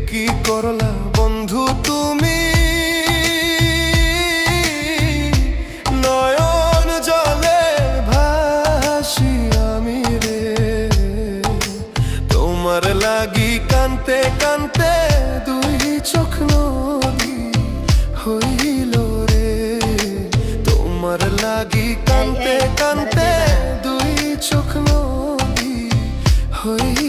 কি করলা বন্ধু তুমি, নয়ন জলে ভাসি আমি রে। তোমার লাগি কানতে কানতে দুই চোখ নদী হইল রে। তোমার লাগি কানতে কানতে দুই চোখ নদী হইল।